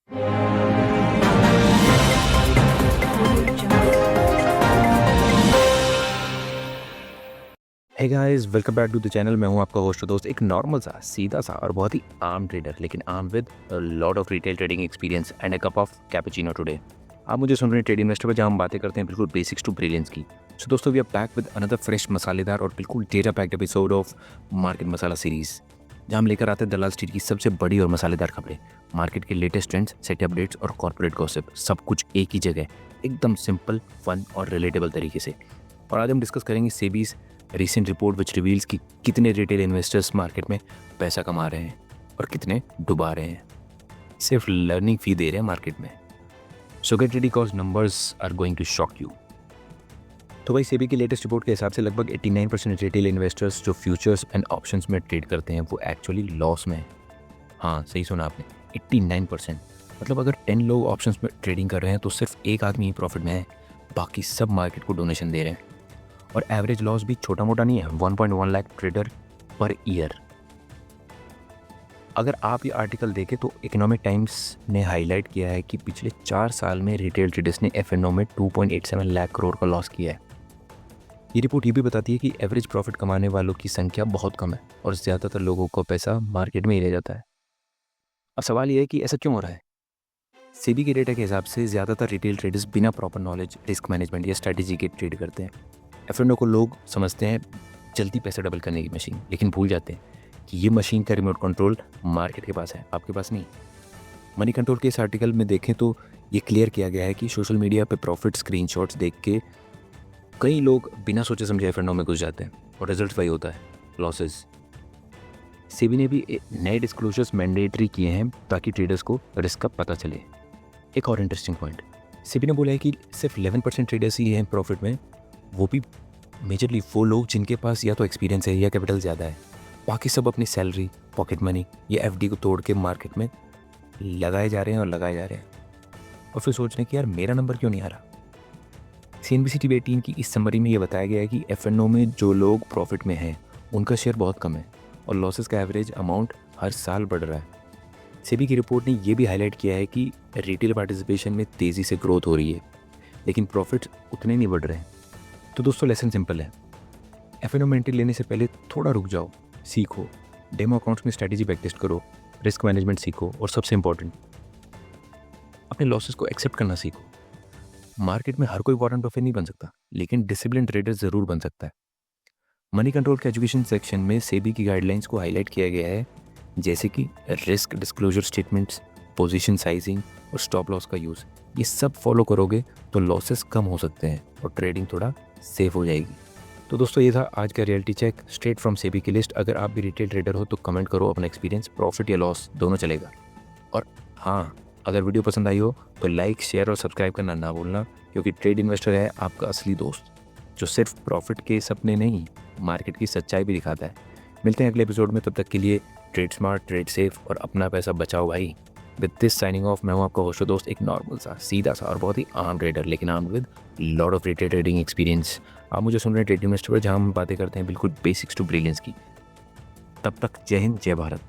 Hey guys, welcome back to the channel. मैं हूं आपका होस्ट दोस्त, एक नॉर्मल सा सीधा सा और बहुत ही आम ट्रेडर, लेकिन आम with lot of retail trading experience and a cup of cappuccino today. आप मुझे सुन रहे हैं ट्रेड इन्वेस्टर पर, जहां हम बातें करते हैं बिल्कुल बेसिक्स टू ब्रिलियंस की। सो दोस्तों, we are back with another fresh, मसालेदार और बिल्कुल data packed episode of market Masala series, जहां हम लेकर आते हैं दलाल स्ट्रीट की सबसे बड़ी और मसालेदार खबरें, मार्केट के लेटेस्ट ट्रेंड्स, सेट अपडेट्स और कॉर्पोरेट गॉसिप, सब कुछ एक ही जगह, एकदम सिंपल, फन और रिलेटेबल तरीके से। और आज हम डिस्कस करेंगे SEBI's recent report which reveals कि कितने रिटेल इन्वेस्टर्स मार्केट में पैसा कमा रहे हैं और कितने डुबा रहे हैं, सिर्फ लर्निंग फी दे रहे हैं मार्केट में। So get ready because numbers are going to shock you. तो भाई, सेबी की लेटेस्ट रिपोर्ट के हिसाब से लगभग 89% रिटेल इन्वेस्टर्स जो फ्यूचर्स एंड ऑप्शंस में ट्रेड करते हैं वो एक्चुअली लॉस में है। हाँ, सही सुना आपने, 89%। मतलब अगर 10 लोग ऑप्शंस में ट्रेडिंग कर रहे हैं तो सिर्फ एक आदमी ही प्रॉफिट में है, बाकी सब मार्केट को डोनेशन दे रहे हैं। और एवरेज लॉस भी छोटा मोटा नहीं है, 1.1 लाख ट्रेडर पर ईयर। अगर आप ये आर्टिकल देखें तो इकोनॉमिक टाइम्स ने हाईलाइट किया है कि पिछले 4 साल में रिटेल ट्रेडर्स ने एफएनओ में 2.87 लाख करोड़ का लॉस किया है। ये रिपोर्ट ये भी बताती है कि एवरेज प्रॉफिट कमाने वालों की संख्या बहुत कम है और ज़्यादातर लोगों को पैसा मार्केट में ही रह जाता है। अब सवाल ये है कि ऐसा क्यों हो रहा है। सेबी के डेटा के हिसाब से ज़्यादातर रिटेल ट्रेडर्स बिना प्रॉपर नॉलेज, रिस्क मैनेजमेंट या स्ट्रैटेजी के ट्रेड करते हैं। एफएनओ को लोग समझते हैं जल्दी पैसे डबल करने की मशीन, लेकिन भूल जाते हैं कि ये मशीन का रिमोट कंट्रोल मार्केट के पास है, आपके पास नहीं। मनी कंट्रोल के इस आर्टिकल में देखें तो ये क्लियर किया गया है कि सोशल मीडिया पे प्रॉफिट स्क्रीनशॉट्स देख के कई लोग बिना सोचे समझे एफएनओ में घुस जाते हैं और रिजल्ट वही होता है, लॉसेस। सेबी ने भी नए डिस्क्लोजर्स मैंडेटरी किए हैं ताकि ट्रेडर्स को रिस्क का पता चले। एक और इंटरेस्टिंग पॉइंट, सेबी ने बोला है कि सिर्फ 11% ट्रेडर्स ही हैं प्रॉफिट में, वो भी मेजरली वो लोग जिनके पास या तो एक्सपीरियंस है या कैपिटल ज़्यादा है। बाकी सब अपनी सैलरी, पॉकेट मनी या एफडी को तोड़ के मार्केट में लगाए जा रहे हैं और फिर सोच रहे हैं कि यार मेरा नंबर क्यों नहीं आ रहा। सीएनबीसी टीवी 18 की इस समरी में ये बताया गया है कि एफएनओ में जो लोग प्रॉफिट में हैं उनका शेयर बहुत कम है और लॉसेस का एवरेज अमाउंट हर साल बढ़ रहा है। सेबी की रिपोर्ट ने यह भी हाईलाइट किया है कि रिटेल पार्टिसिपेशन में तेज़ी से ग्रोथ हो रही है, लेकिन प्रॉफिट उतने नहीं बढ़ रहे हैं। तो दोस्तों, लेसन सिंपल है, एफएनओ में एंट्री लेने से पहले थोड़ा रुक जाओ, सीखो, डेमो अकाउंट्स में स्ट्रैटेजी बैक टेस्ट करो, रिस्क मैनेजमेंट सीखो और सबसे इंपॉर्टेंट, अपने लॉसेस को एक्सेप्ट करना सीखो। मार्केट में हर कोई वॉरेन बफेट नहीं बन सकता, लेकिन डिसिप्लिन ट्रेडर ज़रूर बन सकता है। मनी कंट्रोल के एजुकेशन सेक्शन में सेबी की गाइडलाइंस को हाईलाइट किया गया है, जैसे कि risk disclosure statements, position sizing और स्टॉप लॉस का यूज़। ये सब फॉलो करोगे तो लॉसेस कम हो सकते हैं और ट्रेडिंग थोड़ा सेफ हो जाएगी। तो दोस्तों, ये था आज का reality check straight from SEBI की लिस्ट। अगर आप भी रिटेल ट्रेडर हो तो कमेंट करो अपना एक्सपीरियंस, प्रॉफिट या लॉस दोनों चलेगा। और हाँ, अगर वीडियो पसंद आई हो तो लाइक, शेयर और सब्सक्राइब करना ना भूलना, क्योंकि ट्रेड इन्वेस्टर है आपका असली दोस्त, जो सिर्फ प्रॉफिट के सपने नहीं, मार्केट की सच्चाई भी दिखाता है। मिलते हैं अगले एपिसोड में, तब तक के लिए ट्रेड स्मार्ट, ट्रेड सेफ और अपना पैसा बचाओ भाई। विद दिस साइनिंग ऑफ, मैं हूं आपका होस्ट दोस्त, एक नॉर्मल सा सीधा सा और बहुत ही आम ट्रेडर, लेकिन आम with lot of retail trading experience. आप मुझे सुन रहे हैं ट्रेड इन्वेस्टर पर, जहां हम बातें करते हैं बिल्कुल बेसिक्स टू ब्रिलियंस की। तब तक जय हिंद, जय भारत।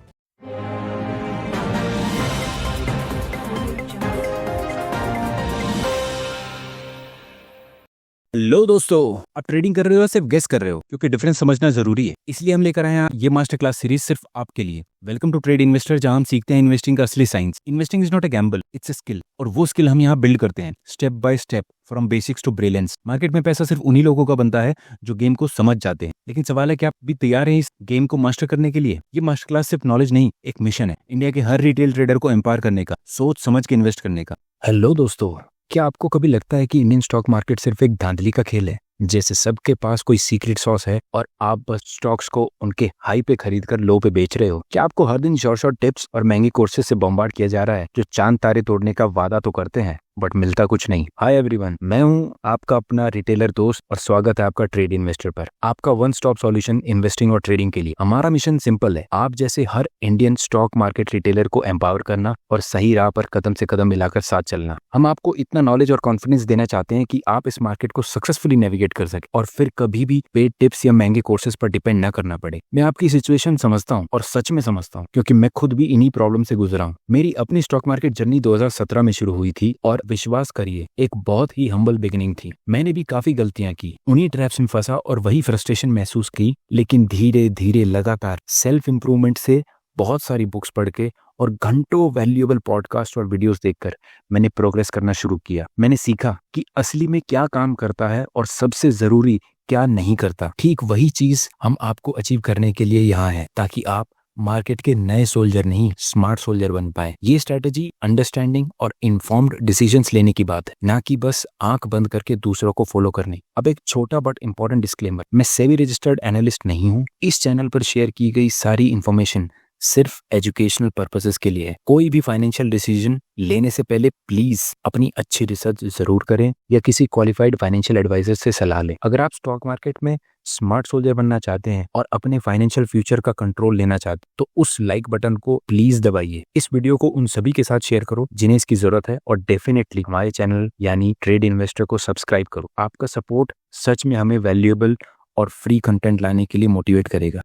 लो दोस्तों, आप ट्रेडिंग कर रहे हो या सिर्फ गेस कर रहे हो, क्योंकि डिफरेंस समझना जरूरी है। इसलिए हम लेकर आए हैं ये मास्टर क्लास सीरीज सिर्फ आपके लिए। वेलकम टू ट्रेड इन्वेस्टर, जहां हम सीखते हैं इन्वेस्टिंग का असली science. Investing is not a gamble, it's a skill, और वो स्किल हम यहाँ बिल्ड करते हैं step by step, from basics to brilliance. Market में पैसा सिर्फ उन्हीं लोगों का बनता है जो गेम को समझ जाते हैं। लेकिन सवाल है कि आप भी तैयार हैं इस गेम को मास्टर करने के लिए। ये मास्टर क्लास सिर्फ नॉलेज नहीं, एक मिशन है इंडिया के हर रिटेल ट्रेडर को एम्पावर करने का, सोच समझ के इन्वेस्ट करने का। हेलो दोस्तों, क्या आपको कभी लगता है कि इंडियन स्टॉक मार्केट सिर्फ एक धांधली का खेल है, जैसे सबके पास कोई सीक्रेट सॉस है और आप बस स्टॉक्स को उनके हाई पे खरीद कर लो पे बेच रहे हो? क्या आपको हर दिन शॉर्ट टिप्स और महंगी कोर्सेज से बॉम्बार्ड किया जा रहा है जो चांद तारे तोड़ने का वादा तो करते हैं बट मिलता कुछ नहीं। हाय एवरीवन, मैं हूं आपका अपना रिटेलर दोस्त और स्वागत है आपका ट्रेड इन्वेस्टर पर, आपका वन स्टॉप सॉल्यूशन इन्वेस्टिंग और ट्रेडिंग के लिए। हमारा मिशन सिंपल है, आप जैसे हर इंडियन स्टॉक मार्केट रिटेलर को एम्पावर करना और सही राह पर कदम से कदम मिलाकर साथ चलना। हम आपको इतना नॉलेज और कॉन्फिडेंस देना चाहते हैं कि आप इस मार्केट को सक्सेसफुली नेविगेट कर सके और फिर कभी भी पेड टिप्स या महंगे कोर्सेज पर डिपेंड न करना पड़े। मैं आपकी सिचुएशन समझता हूँ और सच में समझता हूँ, क्योंकि मैं खुद भी इन्हीं प्रॉब्लम से गुजरा हूँ। मेरी अपनी स्टॉक मार्केट जर्नी 2017 में शुरू हुई थी और विश्वास करिए एक बहुत ही हम्बल बिगिनिंग थी। मैंने भी काफी गलतियां की, उन्हीं ट्रैप्स में फंसा और वही फ्रस्ट्रेशन महसूस की, लेकिन धीरे धीरे लगातार सेल्फ इंप्रूवमेंट से, बहुत सारी बुक्स पढ़ के और घंटों वैल्यूएबल पॉडकास्ट और वीडियोस देखकर मैंने प्रोग्रेस करना शुरू किया। मैंने सीखा कि असली में क्या काम करता है और सबसे जरूरी क्या नहीं करता। ठीक वही चीज हम आपको अचीव करने के लिए यहाँ है, ताकि आप मार्केट के नए सोल्जर नहीं, स्मार्ट सोल्जर बन पाए। ये स्ट्रेटेजी अंडरस्टैंडिंग और इन्फॉर्म्ड डिसीजंस लेने की बात है, ना कि बस आंख बंद करके दूसरों को फॉलो करने। अब एक छोटा बट इंपॉर्टेंट डिस्क्लेमर, मैं सेबी रजिस्टर्ड एनालिस्ट नहीं हूँ। इस चैनल पर शेयर की गई सारी इन्फॉर्मेशन सिर्फ एजुकेशनल पर्पसेस के लिए है। कोई भी फाइनेंशियल डिसीजन लेने से पहले प्लीज अपनी अच्छी रिसर्च जरूर करें या किसी क्वालिफाइड फाइनेंशियल एडवाइजर से सलाह लें। अगर आप स्टॉक मार्केट में स्मार्ट सोल्जर बनना चाहते हैं और अपने फाइनेंशियल फ्यूचर का कंट्रोल लेना चाहते हैं, तो उस लाइक बटन को प्लीज दबाइए। इस वीडियो को उन सभी के साथ शेयर करो जिन्हें इसकी जरूरत है, और डेफिनेटली हमारे चैनल यानी ट्रेड इन्वेस्टर को सब्सक्राइब करो। आपका सपोर्ट सच में हमें वैल्यूएबल और फ्री कंटेंट लाने के लिए मोटिवेट करेगा।